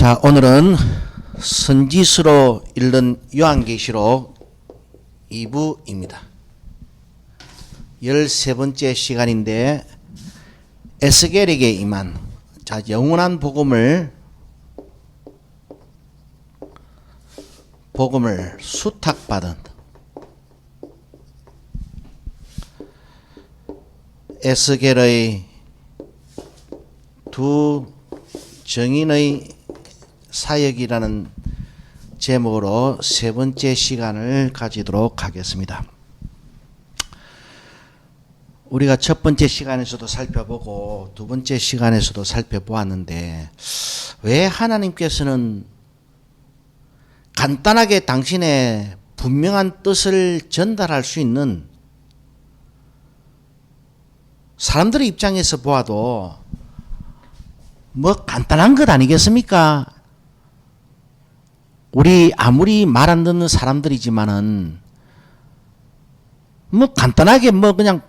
자, 오늘은 선지서로 읽는 요한계시록 2부입니다. 13번째 시간인데 에스겔에게 임한 영원한 복음을 수탁받은 에스겔의 두 정인의 사역이라는 제목으로 세 번째 시간을 가지도록 하겠습니다. 우리가 첫 번째 시간에서도 살펴보고 두 번째 시간에서도 살펴보았는데 왜 하나님께서는 간단하게 당신의 분명한 뜻을 전달할 수 있는 사람들의 입장에서 보아도 뭐 간단한 것 아니겠습니까? 우리 아무리 말 안 듣는 사람들이지만은 뭐 간단하게 뭐 그냥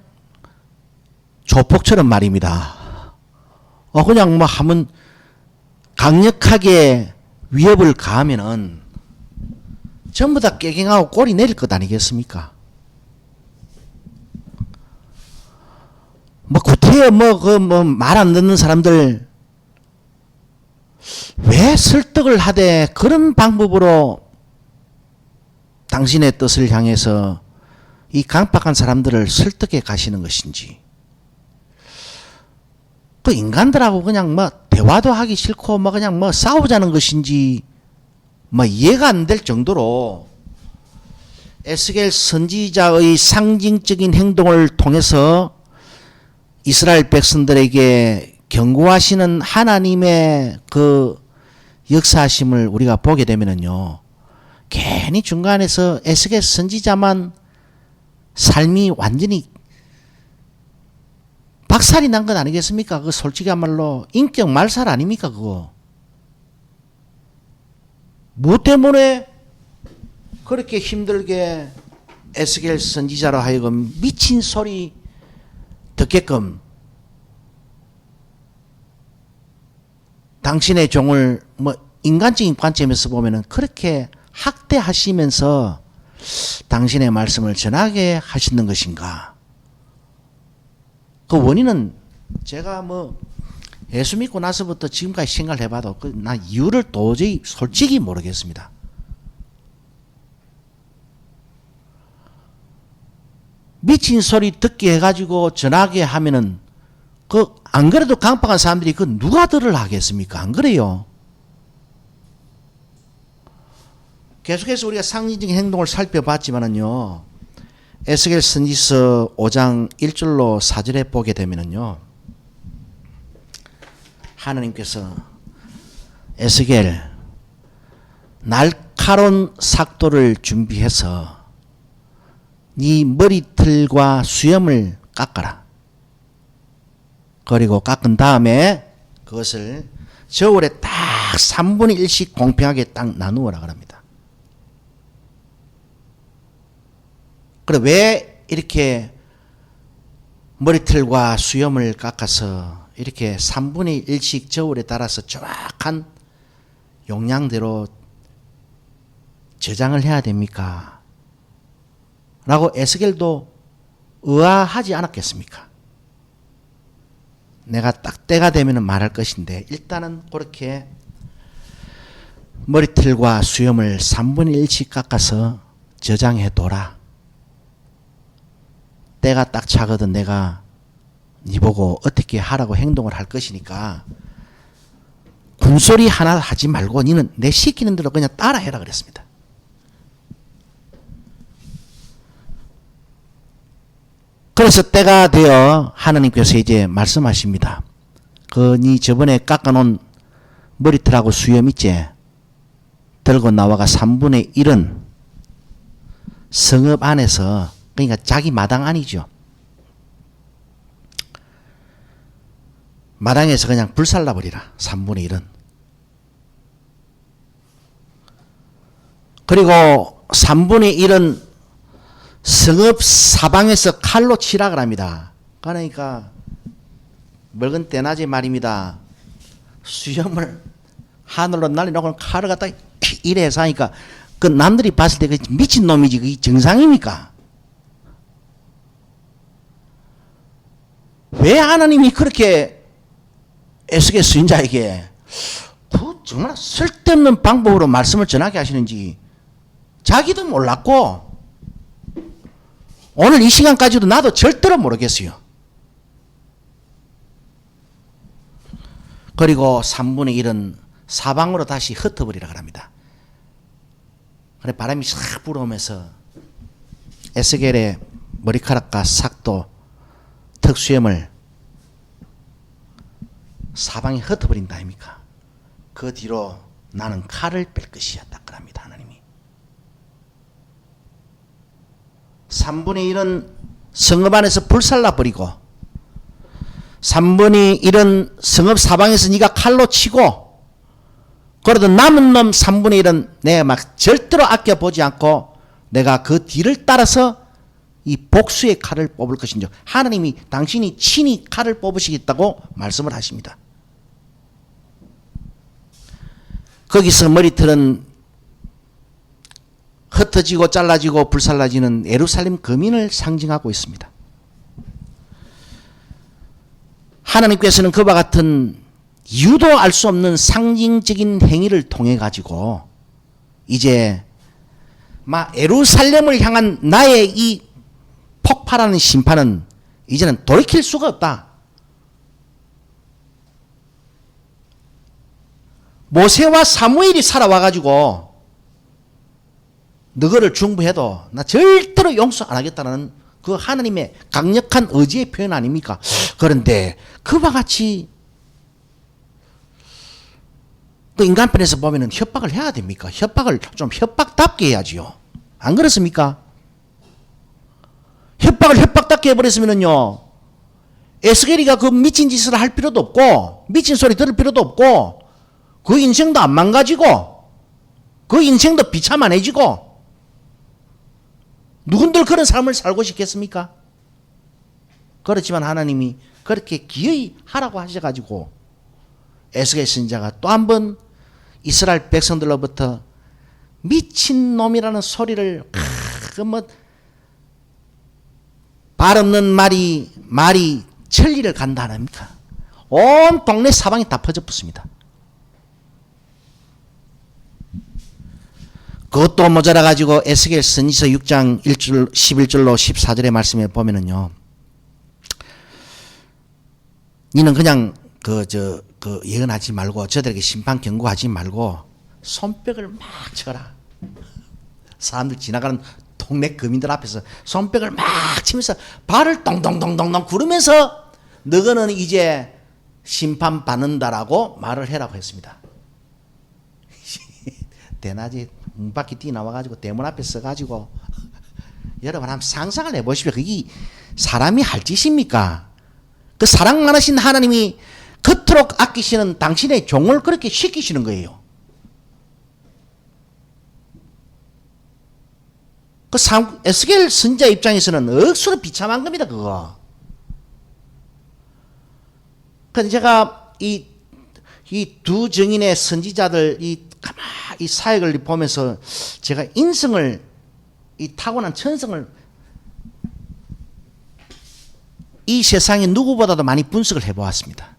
조폭처럼 말입니다. 그냥 뭐 하면 강력하게 위협을 가하면은 전부 다 깨갱하고 꼬리 내릴 것 아니겠습니까? 뭐 구태여 말 안 듣는 사람들 왜 설득을 하되 그런 방법으로 당신의 뜻을 향해서 이 강박한 사람들을 설득해 가시는 것인지, 그 인간들하고 그냥 뭐 대화도 하기 싫고 뭐 그냥 뭐 싸우자는 것인지 뭐 이해가 안 될 정도로 에스겔 선지자의 상징적인 행동을 통해서 이스라엘 백성들에게 경고하시는 하나님의 그 역사하심을 우리가 보게 되면은요, 괜히 중간에서 에스겔 선지자만 삶이 완전히 박살이 난 건 아니겠습니까? 그 솔직히야말로 인격 말살 아닙니까? 그거 뭐 때문에 그렇게 힘들게 에스겔 선지자로 하여금 미친 소리 듣게끔 당신의 종을 뭐 인간적인 관점에서 보면은 그렇게 학대하시면서 당신의 말씀을 전하게 하시는 것인가? 그 원인은 제가 뭐 예수 믿고 나서부터 지금까지 생각을 해봐도 나 이유를 도저히 솔직히 모르겠습니다. 미친 소리 듣게 해가지고 전하게 하면은 안 그래도 강박한 사람들이 누가 들을 하겠습니까? 안 그래요? 계속해서 우리가 상징적인 행동을 살펴봤지만은요, 에스겔 선지서 5장 1절로 4절에 보게 되면은요, 하나님께서 에스겔 날카로운 삭도를 준비해서 네 머리털과 수염을 깎아라. 그리고 깎은 다음에 그것을 저울에 딱 3분의 1씩 공평하게 딱 나누어라 그럽니다. 그래, 왜 이렇게 머리털과 수염을 깎아서 이렇게 3분의 1씩 저울에 따라서 정확한 용량대로 저장을 해야 됩니까? 라고 에스겔도 의아하지 않았겠습니까? 내가 딱 때가 되면 말할 것인데, 일단은 그렇게 머리털과 수염을 3분의 1씩 깎아서 저장해 둬라. 때가 딱 차거든 내가 네 보고 어떻게 하라고 행동을 할 것이니까 군소리 하나 하지 말고 니는 내 시키는 대로 그냥 따라 해라 그랬습니다. 그래서 때가 되어 하나님께서 이제 말씀하십니다. 네 저번에 깎아놓은 머리털하고 수염 있지? 들고 나와가 3분의 1은 성읍 안에서, 그러니까 자기 마당 아니죠. 마당에서 그냥 불살라 버리라. 3분의 1은. 그리고 3분의 1은 성읍 사방에서 칼로 치라 그럽니다. 그러니까 묽은 떼나지 말입니다. 수염을 하늘로 날려놓고 칼을 갖다 이래 해서 하니까 그 남들이 봤을 때 그 미친 놈이지 그게 정상입니까? 왜 하나님이 그렇게 에스겔 선지자에게 그 정말 쓸데없는 방법으로 말씀을 전하게 하시는지 자기도 몰랐고 오늘 이 시간까지도 나도 절대로 모르겠어요. 그리고 3분의 1은 사방으로 다시 흩어버리라 그럽니다. 그래 바람이 싹 불어오면서 에스겔의 머리카락과 삭도 턱수염을 사방에 흩어버린다 아닙니까? 그 뒤로 나는 칼을 뺄 것이야 딱 그럽니다. 하나님이 3분의 1은 성읍 안에서 불살라버리고 3분의 1은 성읍 사방에서 네가 칼로 치고 그래도 남은 놈 3분의 1은 내가 막 절대로 아껴보지 않고 내가 그 뒤를 따라서 이 복수의 칼을 뽑을 것인지 하나님이 당신이 친히 칼을 뽑으시겠다고 말씀을 하십니다. 거기서 머리털은 흩어지고 잘라지고 불살라지는 예루살렘 거민을 상징하고 있습니다. 하나님께서는 그와 같은 이유도 알 수 없는 상징적인 행위를 통해 가지고 이제 막 예루살렘을 향한 나의 이 폭발하는 심판은 이제는 돌이킬 수가 없다. 모세와 사무엘이 살아와 가지고 너희를 중부해도 나 절대로 용서 안 하겠다는 그 하나님의 강력한 의지의 표현 아닙니까? 그런데 그와 같이 그 인간편에서 보면은 협박을 해야 됩니까? 협박을 좀 협박답게 해야지요. 안 그렇습니까? 협박을 협박답게 해버렸으면은요, 에스겔이가 그 미친 짓을 할 필요도 없고, 미친 소리 들을 필요도 없고, 그 인생도 안 망가지고, 그 인생도 비참해지고, 누군들 그런 삶을 살고 싶겠습니까? 그렇지만 하나님이 그렇게 기어이 하라고 하셔가지고, 에스겔 선지자가 또 한 번 이스라엘 백성들로부터 미친놈이라는 소리를 발 없는 말이 천리를 간다 아닙니까? 온 동네 사방이 다 퍼져 붙습니다. 그것도 모자라 가지고 에스겔 선지서 6장 1절 11절로 14절의 말씀에 보면은요. 니는 그냥 그 예언하지 말고 저들에게 심판 경고하지 말고 손뼉을 막 쳐라. 사람들 지나가는 동네 거민들 앞에서 손뼉을 막 치면서 발을 동동동동동 구르면서 너희는 이제 심판 받는다라고 말을 해라고 했습니다. 대낮에 문 밖에 뛰어나와가지고 대문 앞에 서가지고 여러분 한번 상상을 해보십시오. 그게 사람이 할 짓입니까? 그 사랑 많으신 하나님이 그토록 아끼시는 당신의 종을 그렇게 시키시는 거예요. 그 에스겔 선지자 입장에서는 억수로 비참한 겁니다, 그거. 그래서 제가 이 두 증인의 선지자들 이 사역을 보면서 제가 인성을 이 타고난 천성을 이 세상에 누구보다도 많이 분석을 해보았습니다.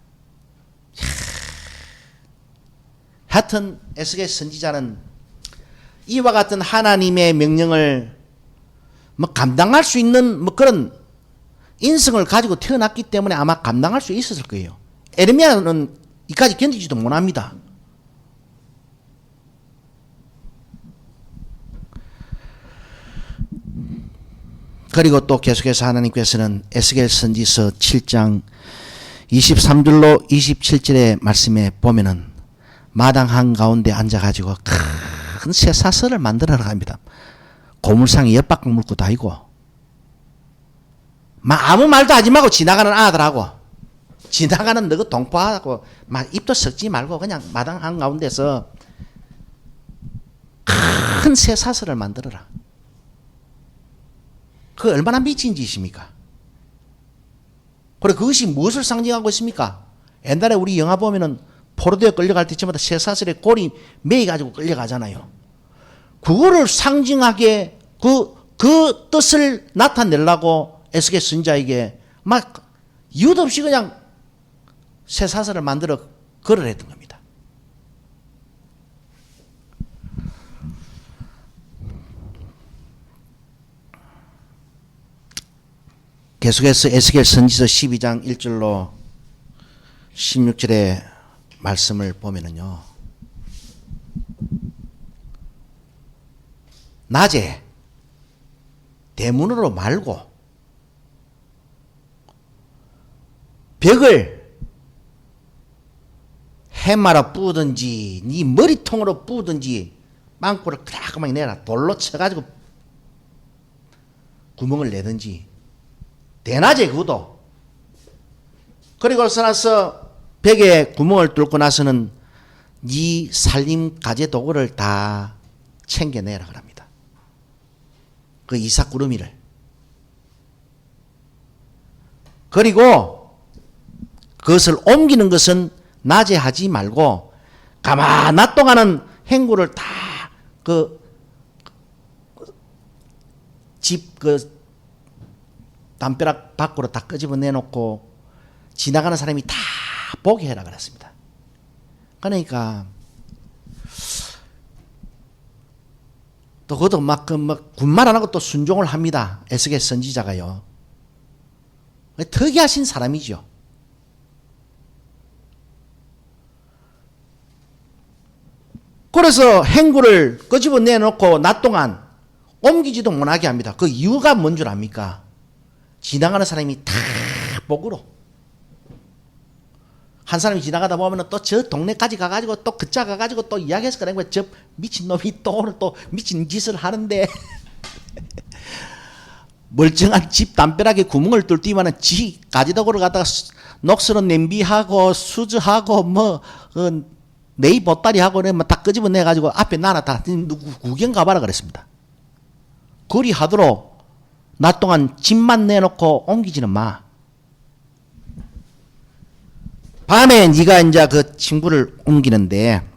하여튼 에스겔 선지자는 이와 같은 하나님의 명령을 감당할 수 있는 그런 인성을 가지고 태어났기 때문에 아마 감당할 수 있었을 거예요. 에르미야는 이까지 견디지도 못합니다. 그리고 또 계속해서 하나님께서는 에스겔 선지서 7장 23절로 27절의 말씀에 보면은 마당 한가운데 앉아가지고 큰 쇠사슬을 만들어 갑니다. 고물상에 엿바퀴 물고 다니고 아무 말도 하지 말고 지나가는 아들하고 지나가는 너그 동포하고 입도 섞지 말고 그냥 마당 한가운데서 큰 쇠사슬을 만들어라. 그 얼마나 미친 짓입니까? 그리고 그것이 무엇을 상징하고 있습니까? 옛날에 우리 영화 보면은 포로되어 끌려갈 때마다 쇠사슬에 골이 매여가지고 끌려가잖아요. 그거를 상징하게 그 뜻을 나타내려고 에스겔 선지자에게 막 이유도 없이 그냥 쇠사슬을 만들어 걸으려 했던 겁니다. 계속해서 에스겔 선지서 12장 1절로 16절의 말씀을 보면은요. 낮에 대문으로 말고 벽을 해마로 뿌든지 네 머리통으로 뿌든지 빵꾸를 그라그만 내라. 돌로 쳐가지고 구멍을 내든지 대낮에 그것도. 그리고 나서 벽에 구멍을 뚫고 나서는 네 살림 가재 도구를 다 챙겨내라 그럽니다. 그 이삭구름이를. 그리고 그것을 옮기는 것은 낮에 하지 말고 가만 낮 동안은 행구를 다 집 담벼락 밖으로 다 끄집어 내놓고 지나가는 사람이 다 보게 해라 그랬습니다. 그러니까 또 그것도 막 군말 안 하고 또 순종을 합니다. 에스겔 선지자가요. 특이하신 사람이죠. 그래서 행구를 끄집어 내놓고 낮 동안 옮기지도 못하게 합니다. 그 이유가 뭔 줄 압니까? 지나가는 사람이 다 보고로. 한 사람이 지나가다 보면 또 저 동네까지 가가지고 또 그자 가가지고 또 이야기해서 그런 거야. 저 미친놈이 또 오늘 또 미친 짓을 하는데 멀쩡한 집 담벼락에 구멍을 뚫더니만은 지 가지도구를 갖다가 녹슬은 냄비하고 수저하고 네이 보따리하고 다 끄집어 내가지고 앞에 놔놨다. 누구 구경 가봐라 그랬습니다. 그리 하도록 낮 동안 집만 내놓고 옮기지는 마. 밤에 네가 이제 그 친구를 옮기는데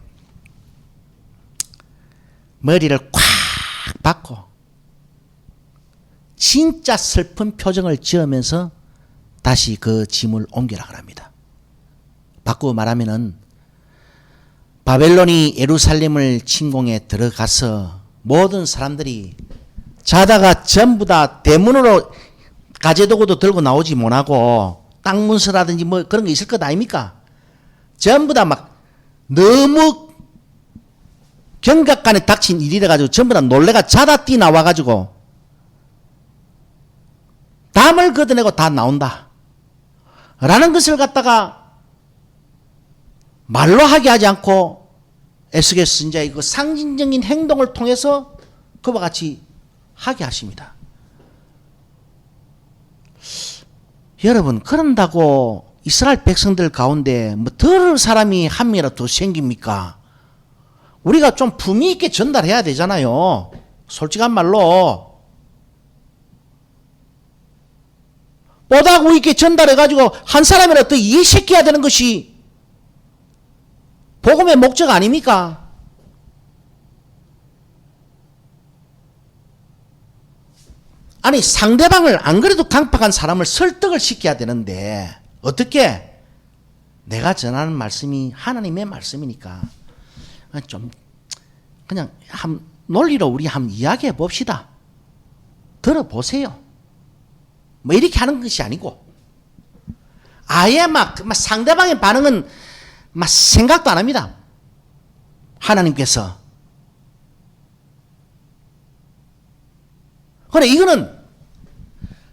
머리를 콱 박고 진짜 슬픈 표정을 지으면서 다시 그 짐을 옮기라 그럽니다. 바꾸어 말하면은 바벨론이 예루살렘을 침공해 들어가서 모든 사람들이 자다가 전부 다 대문으로 가재도구도 들고 나오지 못하고 땅문서라든지 뭐 그런 게 있을 것 아닙니까? 전부 다 막 너무 경각간에 닥친 일이라 가지고 전부 다 놀래가 자다 뛰 나와 가지고 담을 걷어내고 다 나온다. 라는 것을 갖다가 말로 하게 하지 않고 에스겔 선지자의 그 상징적인 행동을 통해서 그와 같이 하게 하십니다. 여러분, 그런다고 이스라엘 백성들 가운데 뭐 들을 사람이 한 명이라도 더 생깁니까? 우리가 좀 품위 있게 전달해야 되잖아요. 솔직한 말로. 뽀다구 있게 전달해가지고 한 사람이라도 더 이해시켜야 되는 것이 복음의 목적 아닙니까? 아니 상대방을 안 그래도 강팍한 사람을 설득을 시켜야 되는데 어떻게? 내가 전하는 말씀이 하나님의 말씀이니까 좀 그냥 논리로 우리 한번 이야기해 봅시다. 들어보세요. 뭐 이렇게 하는 것이 아니고 아예 막 상대방의 반응은 막 생각도 안 합니다. 하나님께서. 그래 이거는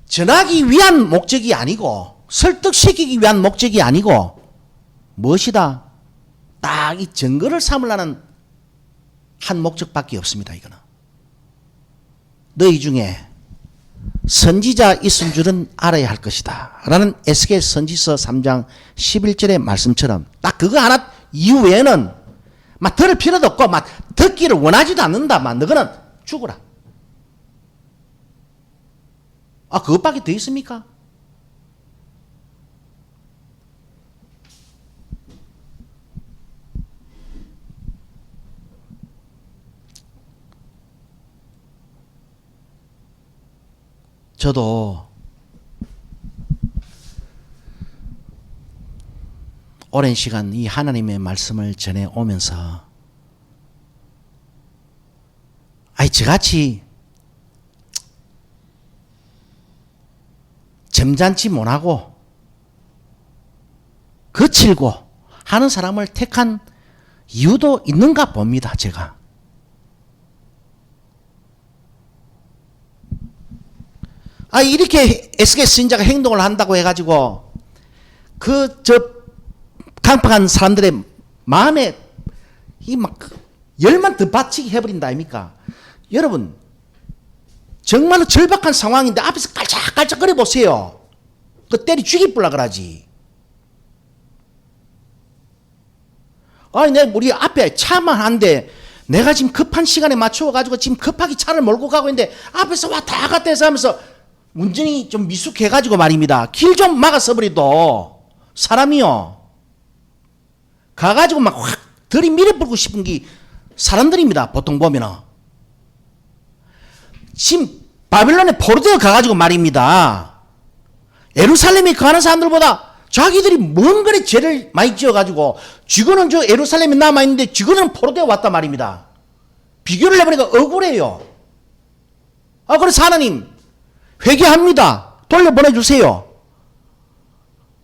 전하기 위한 목적이 아니고 설득시키기 위한 목적이 아니고 무엇이다? 딱 이 증거를 삼으려는 한 목적밖에 없습니다. 이거는 너희 중에 선지자 있은 줄은 알아야 할 것이다 라는 에스겔 선지서 3장 11절의 말씀처럼 딱 그거 하나 이후에는 막 들을 필요도 없고 막 듣기를 원하지도 않는다. 막 너거는 죽어라. 아 그것밖에 더 있습니까? 저도 오랜 시간 이 하나님의 말씀을 전해오면서 저같이 점잖지 못하고 거칠고 하는 사람을 택한 이유도 있는가 봅니다. 제가 이렇게 에스겔 선지자가 행동을 한다고 해가지고 강팍한 사람들의 마음에 열만 더 받치게 해버린다 아닙니까? 여러분 정말로 절박한 상황인데 앞에서 깔짝깔짝 거려 보세요. 때리 죽이불라 그러지. 우리 앞에 차만 한데 내가 지금 급한 시간에 맞춰가지고 지금 급하게 차를 몰고 가고 있는데 앞에서 왔다 갔다 해서 하면서 운전이 좀 미숙해가지고 말입니다. 길 좀 막아서버려도 사람이요. 가가지고 막 확 들이밀어버리고 싶은 게 사람들입니다. 보통 보면은. 지금 바빌론에 포로되어 가가지고 말입니다. 예루살렘에 가는 사람들보다 자기들이 뭔 그리 죄를 많이 지어가지고 지구는 저 예루살렘에 남아있는데 지구는 포로되어 왔단 말입니다. 비교를 해보니까 억울해요. 그래서 하나님 회개합니다. 돌려보내주세요.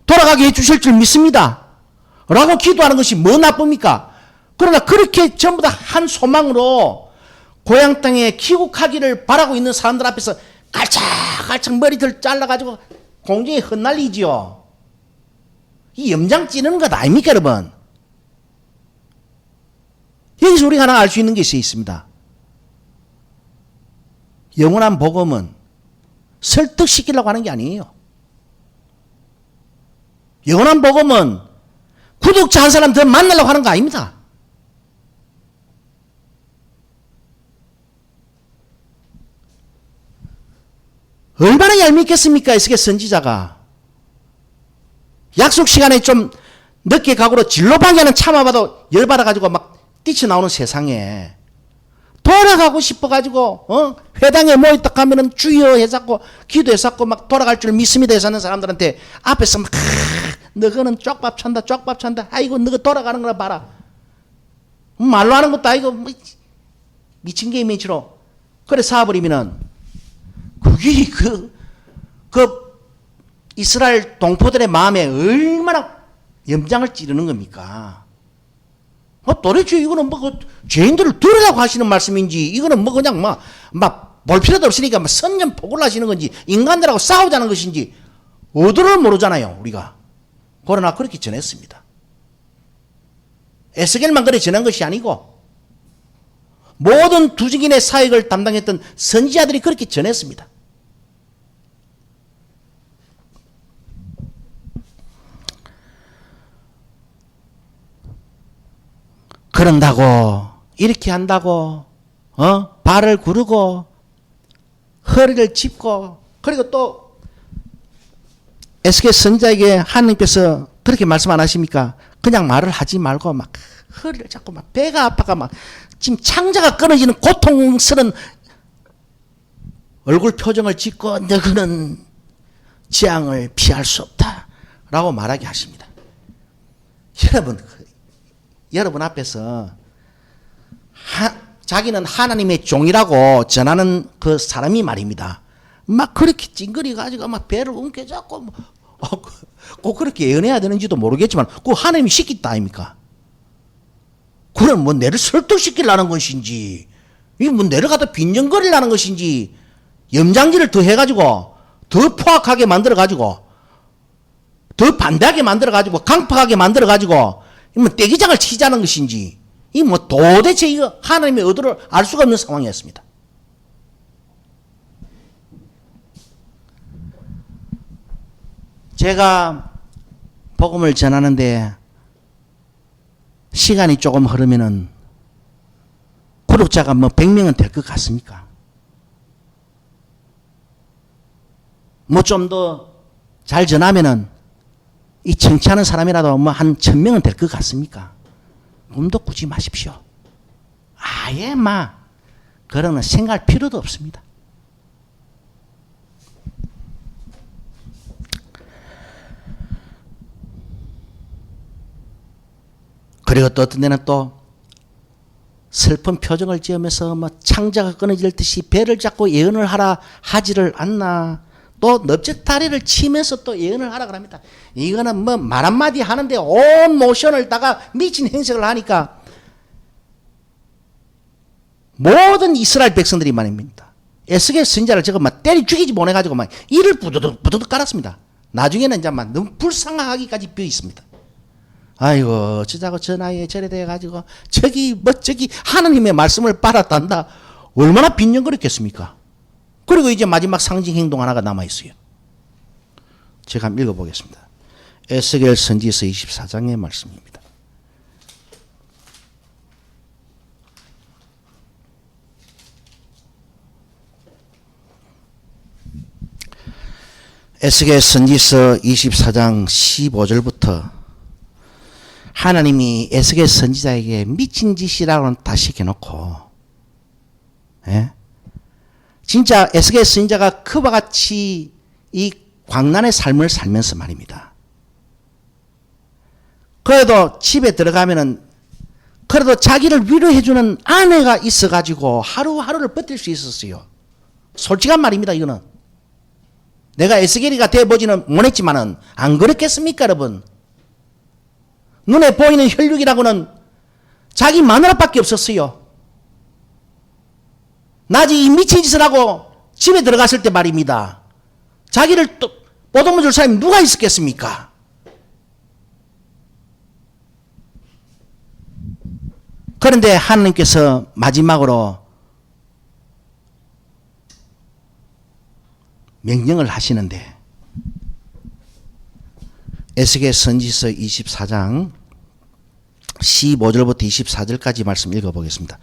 돌아가게 해주실 줄 믿습니다. 라고 기도하는 것이 뭐 나쁩니까? 그러나 그렇게 전부 다 한 소망으로 고향 땅에 귀국하기를 바라고 있는 사람들 앞에서 깔짝깔짝 머리들 잘라가지고 공중에 흩날리지요. 이 염장 찌르는 것 아닙니까, 여러분? 여기서 우리가 하나 알 수 있는 것이 있습니다. 영원한 복음은 설득시키려고 하는 게 아니에요. 영원한 복음은 구독자 한 사람 더 만나려고 하는 거 아닙니다. 얼마나 얄밉겠습니까? 에스겔 선지자가. 약속 시간에 좀 늦게 가고로 진로방해하는 참아봐도 열받아가지고 막 뛰쳐나오는 세상에 돌아가고 싶어가지고 회당에 모였다 가면은 주여 해잡고 기도해잡고 막 돌아갈 줄 믿습니다 해서 하는 사람들한테 앞에서 막 너거는 쪽밥 찬다 아이고 너가 돌아가는 거나 봐라. 말로 하는 것도 아니고 미친 게임이치로 그래 사버리면은 그게 이스라엘 동포들의 마음에 얼마나 염장을 찌르는 겁니까? 도대체 이거는 죄인들을 들으라고 하시는 말씀인지, 이거는 그냥 볼 필요도 없으니까 선전포고를 하시는 건지, 인간들하고 싸우자는 것인지, 어디를 모르잖아요, 우리가. 그러나 그렇게 전했습니다. 에스겔만 그래 전한 것이 아니고, 모든 두직인의 사역을 담당했던 선지자들이 그렇게 전했습니다. 그런다고 이렇게 한다고 발을 구르고 허리를 짚고 그리고 또 에스겔 선지자에게 하나님께서 그렇게 말씀 안 하십니까? 그냥 말을 하지 말고 막 허리를 잡고 막 배가 아파가 막 지금 창자가 끊어지는 고통스러운 얼굴 표정을 짓고 너희는 재앙을 피할 수 없다라고 말하게 하십니다. 여러분 앞에서 자기는 하나님의 종이라고 전하는 그 사람이 말입니다. 막 그렇게 찡그리 가지고 막 배를 움켜잡고 꼭 그렇게 예언해야 되는지도 모르겠지만 그 하나님이 시켰다 아닙니까? 그럼 내를 설득시키려는 것인지 이게 내를 갖다 빈정거리려는 것인지 염장질을 더 해가지고 더 포악하게 만들어가지고 더 반대하게 만들어가지고 강팍하게 만들어가지고 떼기장을 치자는 것인지 도대체 이거 하나님의 의도를 알 수가 없는 상황이었습니다. 제가 복음을 전하는데 시간이 조금 흐르면은 구독자가 100명은 될 것 같습니까? 좀 더 잘 전하면은 이 청취하는 사람이라도 한 1000명은 될 것 같습니까? 꿈도 꾸지 마십시오. 아예 그런 생각할 필요도 없습니다. 그리고 또 어떤 데는 또 슬픈 표정을 지으면서 뭐 창자가 끊어질 듯이 배를 잡고 예언을 하라 하지를 않나. 또 넓적다리를 치면서 또 예언을 하라 그럽니다. 이거는 뭐 말 한마디 하는데 온 모션을 다가 미친 행색을 하니까 모든 이스라엘 백성들이 말입니다. 에스겔 선지자를 저거 막 때리 죽이지 못해가지고 막 이를 부두둑 깔았습니다. 나중에는 이제 막 너무 불쌍하기까지 비어 있습니다. 아이고 어쩌자고 저 나이에 저래 돼가지고 저기 하나님의 말씀을 빨아단다. 얼마나 빈정거렸겠습니까? 그리고 이제 마지막 상징 행동 하나가 남아있어요. 제가 한번 읽어보겠습니다. 에스겔 선지서 24장의 말씀입니다. 에스겔 선지서 24장 15절부터 하나님이 에스겔 선지자에게 미친 짓이라고는 다 시켜놓고, 예? 진짜 에스겔 선지자가 그와 같이 이 광란의 삶을 살면서 말입니다. 그래도 집에 들어가면은 그래도 자기를 위로해주는 아내가 있어가지고 하루하루를 버틸 수 있었어요. 솔직한 말입니다, 이거는. 내가 에스겔이가 돼보지는 못했지만은 안 그렇겠습니까, 여러분? 눈에 보이는 혈육이라고는 자기 마누라밖에 없었어요. 낮에 이 미친 짓을 하고 집에 들어갔을 때 말입니다. 자기를 또 보듬어 줄 사람이 누가 있었겠습니까? 그런데 하나님께서 마지막으로 명령을 하시는데 에스겔 선지서 24장 15절부터 24절까지 말씀 읽어보겠습니다.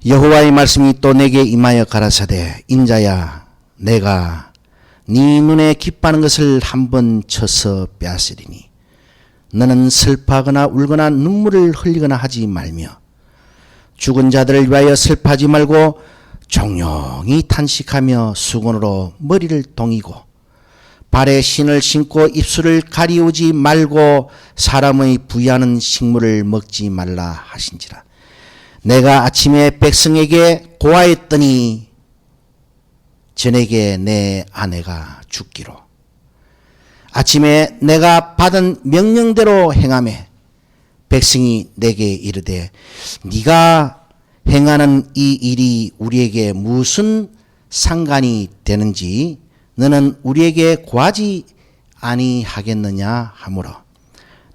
여호와의 말씀이 또 내게 임하여 가라사대 인자야 내가 네 눈에 기뻐하는 것을 한번 쳐서 빼앗으리니 너는 슬퍼하거나 울거나 눈물을 흘리거나 하지 말며 죽은 자들을 위하여 슬퍼하지 말고 종용히 탄식하며 수건으로 머리를 동이고 발에 신을 신고 입술을 가리우지 말고 사람의 부의하는 식물을 먹지 말라 하신지라. 내가 아침에 백성에게 고하였더니 저녁에 내 아내가 죽기로. 아침에 내가 받은 명령대로 행하매 백성이 내게 이르되 네가 행하는 이 일이 우리에게 무슨 상관이 되는지 너는 우리에게 고하지 아니하겠느냐 하므로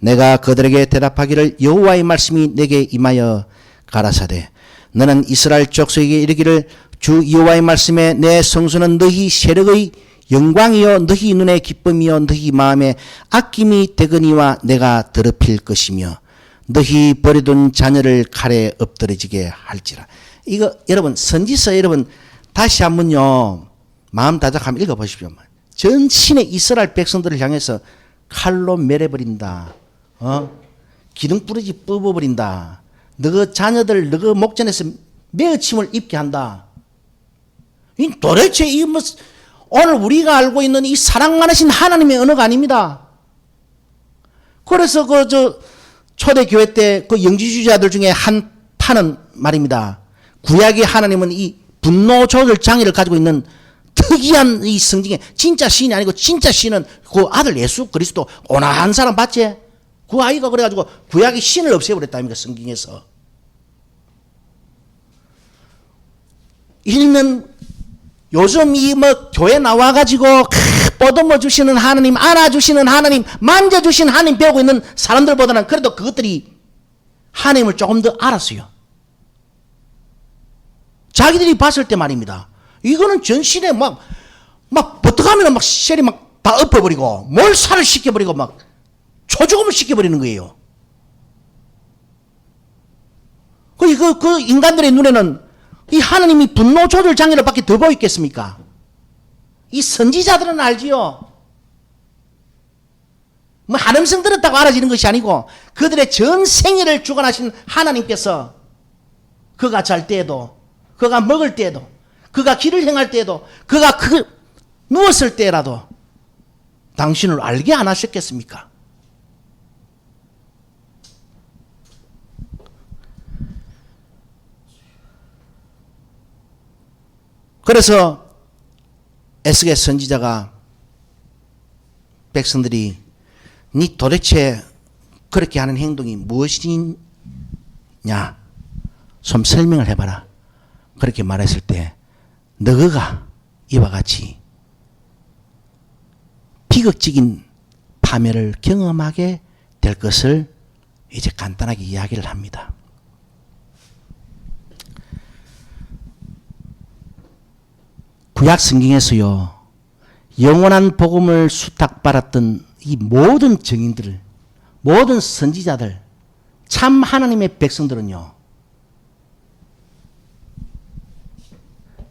내가 그들에게 대답하기를 여호와의 말씀이 내게 임하여 가라사대 너는 이스라엘 족속에게 이르기를 주 여호와의 말씀에 내 성소는 너희 세력의 영광이요 너희 눈의 기쁨이요 너희 마음에 아낌이 되거니와 내가 더럽힐 것이며 너희 버려둔 자녀를 칼에 엎드러지게 할지라. 이거 여러분 선지서 여러분 다시 한번요 마음 다작하면 읽어보십시오. 전신의 이스라엘 백성들을 향해서 칼로 멸해버린다. 기름 뿌리지 뽑아버린다. 너희 자녀들 너희 목전에서 매어침을 입게 한다. 이 도대체 이 뭐 오늘 우리가 알고 있는 이 사랑 많으신 하나님의 언어가 아닙니다. 그래서 초대 교회 때 그 영지주의자들 중에 한 파는 말입니다. 구약의 하나님은 이 분노 조절 장애를 가지고 있는 특이한 이 성징에 진짜 신이 아니고 진짜 신은 그 아들 예수 그리스도 온화한 사람 봤지? 그 아이가 그래가지고 구약의 신을 없애버렸다 아닙니까 성경에서. 일면 요즘 이 뭐 교회 나와가지고 보듬어 주시는 하나님, 안아주시는 하나님, 만져주시는 하나님 배우고 있는 사람들보다는 그래도 그것들이 하나님을 조금 더 알았어요. 자기들이 봤을 때 말입니다. 이거는 전신에 막 버떡하면 막 셀이 막 다 엎어버리고 몰살을 시켜버리고 막 초죽음을 시켜버리는 거예요. 그 인간들의 눈에는 이 하나님이 분노 조절 장애를 밖에 더 보이겠습니까? 이 선지자들은 알지요. 뭐 한음성 들었다고 알아지는 것이 아니고 그들의 전 생애를 주관하신 하나님께서 그가 잘 때에도 그가 먹을 때에도 그가 길을 행할 때에도 그가 누웠을 때라도 당신을 알게 안 하셨겠습니까? 그래서 에스겔 선지자가 백성들이 니 도대체 그렇게 하는 행동이 무엇이냐 좀 설명을 해봐라. 그렇게 말했을 때 너가 이와 같이 비극적인 파멸을 경험하게 될 것을 이제 간단하게 이야기를 합니다. 구약 성경에서요, 영원한 복음을 수탁받았던 이 모든 증인들, 모든 선지자들, 참 하나님의 백성들은요,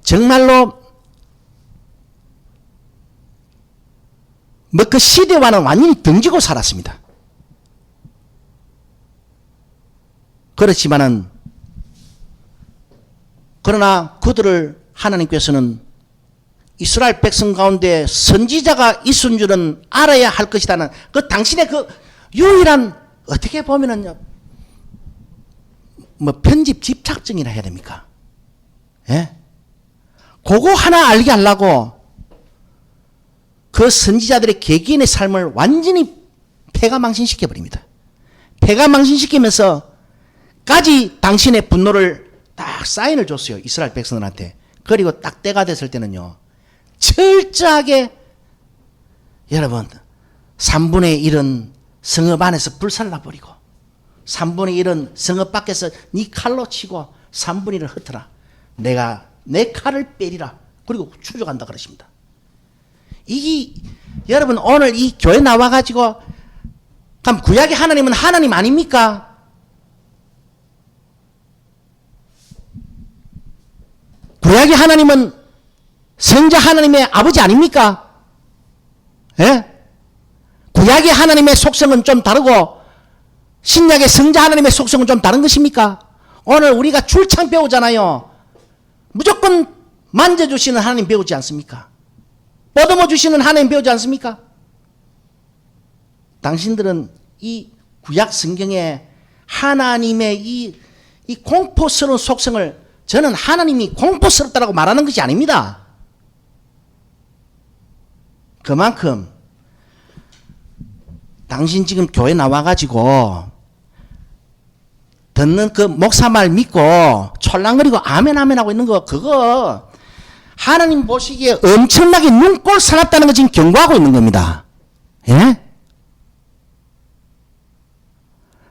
정말로 뭐 그 시대와는 완전히 등지고 살았습니다. 그렇지만은 그러나 그들을 하나님께서는 이스라엘 백성 가운데 선지자가 있은 줄은 알아야 할 것이라는 그 당신의 그 유일한 어떻게 보면은 뭐 편집 집착증이라 해야 됩니까? 예? 그거 하나 알게 하려고 그 선지자들의 개개인의 삶을 완전히 폐가망신시켜 버립니다. 폐가망신시키면서 까지 당신의 분노를 딱 사인을 줬어요. 이스라엘 백성들한테. 그리고 딱 때가 됐을 때는요, 철저하게 여러분 3분의 1은 성읍 안에서 불살라 버리고 3분의 1은 성읍 밖에서 네 칼로 치고 3분의 1을 흩어라. 내가 내 칼을 빼리라. 그리고 추적한다 그러십니다. 이게 여러분 오늘 이 교회 나와가지고 그럼 구약의 하나님은 하나님 아닙니까? 구약의 하나님은 성자 하나님의 아버지 아닙니까? 예? 구약의 하나님의 속성은 좀 다르고 신약의 성자 하나님의 속성은 좀 다른 것입니까? 오늘 우리가 줄창 배우잖아요. 무조건 만져주시는 하나님 배우지 않습니까? 보듬어 주시는 하나님 배우지 않습니까? 당신들은 이 구약 성경에 하나님의 이 공포스러운 속성을 저는 하나님이 공포스럽다고 말하는 것이 아닙니다. 그만큼 당신 지금 교회 나와가지고 듣는 그 목사 말 믿고 촐랑거리고 아멘 아멘 하고 있는 거 그거 하나님 보시기에 엄청나게 눈꼴 사납다는 거 지금 경고하고 있는 겁니다. 예?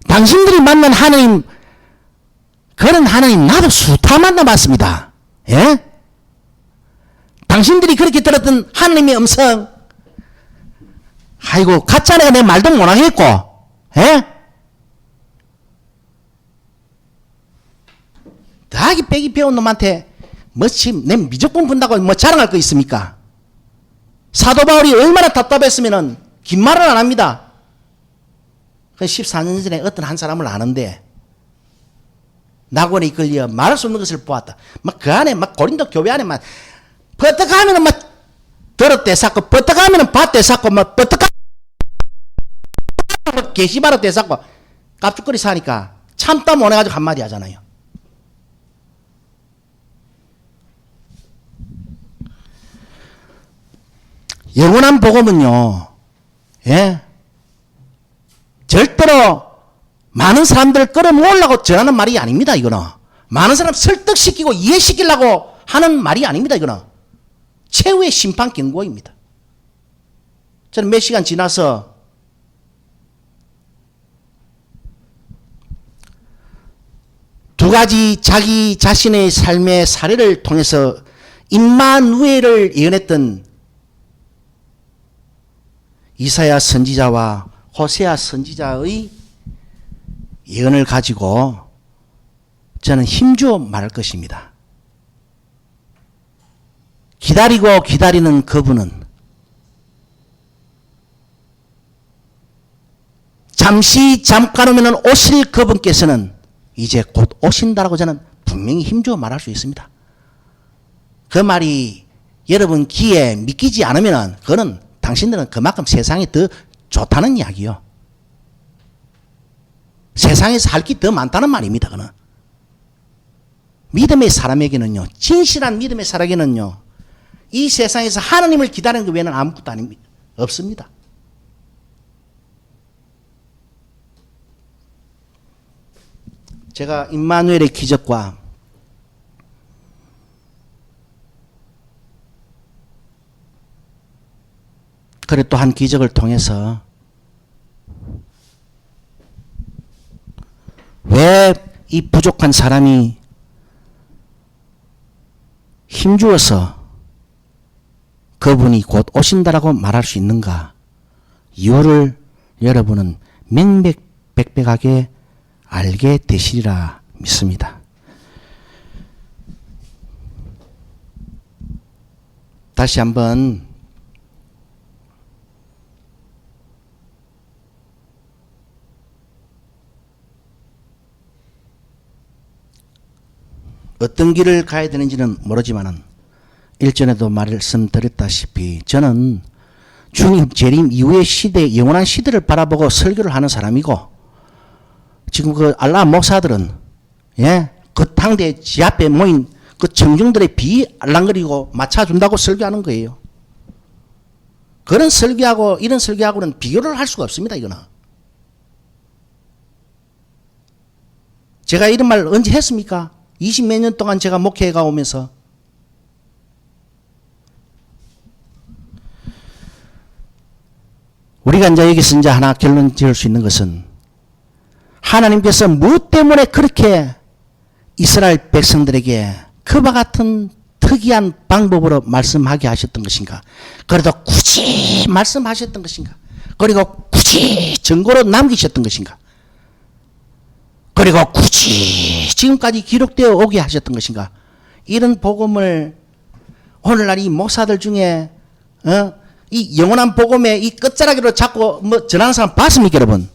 당신들이 만난 하나님 그런 하나님 나도 수타 만나봤습니다. 예? 당신들이 그렇게 들었던 하나님의 음성 아이고 가짜내가 내 말도 못하겠고 예? 다기 빼기 배운 놈한테 뭐 지금 내 미적분 분다고 뭐 자랑할 거 있습니까? 사도 바울이 얼마나 답답했으면은 긴 말을 안 합니다. 그 14년 전에 어떤 한 사람을 아는데 낙원에 이끌려 말할 수 없는 것을 보았다. 막 그 안에 막 고린도 교회 안에 막 버떡하면은 막 들었대 샀고 버떡하면은 밭대 샀고 막 버떡하면 게시바로 대 샀고 깝죽거리 사니까 참다 못해가지고 한마디 하잖아요. 영원한 복음은요, 예, 절대로 많은 사람들을 끌어모으려고 전하는 말이 아닙니다. 이거는 많은 사람 설득시키고 이해시키려고 하는 말이 아닙니다. 이거는 최후의 심판 경고입니다. 저는 몇 시간 지나서 두 가지 자기 자신의 삶의 사례를 통해서 임마누엘을 예언했던 이사야 선지자와 호세아 선지자의 예언을 가지고 저는 힘주어 말할 것입니다. 기다리고 기다리는 그분은 잠깐 오면 오실 그분께서는 이제 곧 오신다라고 저는 분명히 힘주어 말할 수 있습니다. 그 말이 여러분 귀에 믿기지 않으면 그거는 당신들은 그만큼 세상이 더 좋다는 이야기요. 세상에서 할 게 더 많다는 말입니다. 그는 믿음의 사람에게는요, 진실한 믿음의 사람에게는요, 이 세상에서 하나님을 기다리는 것 외에는 아무것도 아닙니다. 없습니다. 제가 임마누엘의 기적과 그래 또 한 기적을 통해서 왜 이 부족한 사람이 힘주어서 그분이 곧 오신다라고 말할 수 있는가? 이유를 여러분은 명백백백하게 알게 되시리라 믿습니다. 다시 한번 어떤 길을 가야 되는지는 모르지만은 일전에도 말씀드렸다시피 저는 주님 재림 이후의 시대, 영원한 시대를 바라보고 설교를 하는 사람이고, 지금 그 알라 목사들은 그 당대 지 앞에 모인 그 청중들의 비 알랑거리고 맞춰준다고 설교하는 거예요. 그런 설교하고 이런 설교하고는 비교를 할 수가 없습니다. 이거는 제가 이런 말 언제 했습니까? 20몇 년 동안 제가 목회해 가오면서 우리가 이제 여기서 이제 하나 결론 지을 수 있는 것은 하나님께서 무엇 때문에 그렇게 이스라엘 백성들에게 그와 같은 특이한 방법으로 말씀하게 하셨던 것인가? 그래도 굳이 말씀하셨던 것인가? 그리고 굳이 증거로 남기셨던 것인가? 그리고 굳이 지금까지 기록되어 오게 하셨던 것인가? 이런 복음을 오늘날 이 목사들 중에 이 영원한 복음의 이 끝자락으로 자꾸 전하는 사람 봤습니까, 여러분?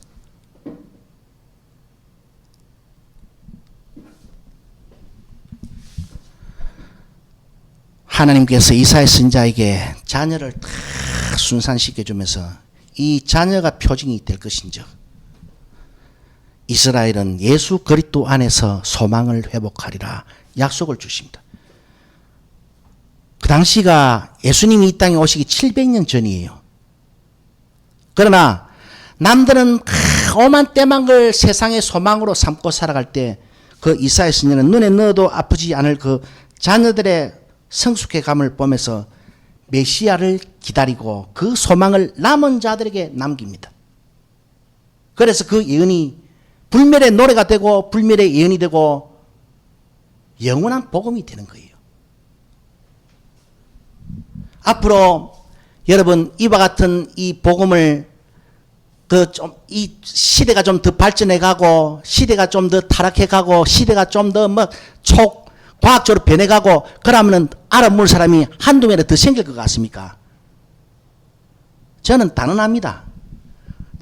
하나님께서 이사야 선지자에게 자녀를 다 순산시켜주면서 이 자녀가 표징이 될 것인즉 이스라엘은 예수 그리스도 안에서 소망을 회복하리라 약속을 주십니다. 그 당시가 예수님이 이 땅에 오시기 700년 전이에요. 그러나 남들은 오만 때만 걸 세상의 소망으로 삼고 살아갈 때 그 이사야 선지자는 눈에 넣어도 아프지 않을 그 자녀들의 성숙해감을 보면서 메시아를 기다리고 그 소망을 남은 자들에게 남깁니다. 그래서 그 예언이 불멸의 노래가 되고 불멸의 예언이 되고 영원한 복음이 되는 거예요. 앞으로 여러분 이와 같은 이 복음을 이 시대가 좀 더 발전해 가고 시대가 좀 더 타락해 가고 시대가 좀 더 과학적으로 변해 가고 그러면은 알아볼 사람이 한두 명이라도 더 생길 것 같습니까? 저는 단언합니다.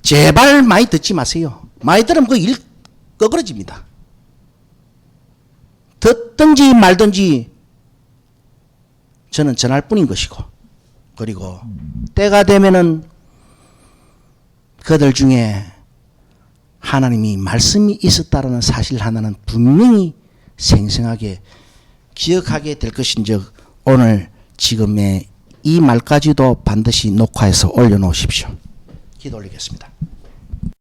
제발 많이 듣지 마세요. 많이 들으면 그 일 꺼그러집니다. 듣든지 말든지 저는 전할 뿐인 것이고, 그리고 때가 되면은 그들 중에 하나님이 말씀이 있었다라는 사실 하나는 분명히 생생하게 기억하게 될 것인즉 오늘 지금의 이 말까지도 반드시 녹화해서 올려놓으십시오. 기도 올리겠습니다.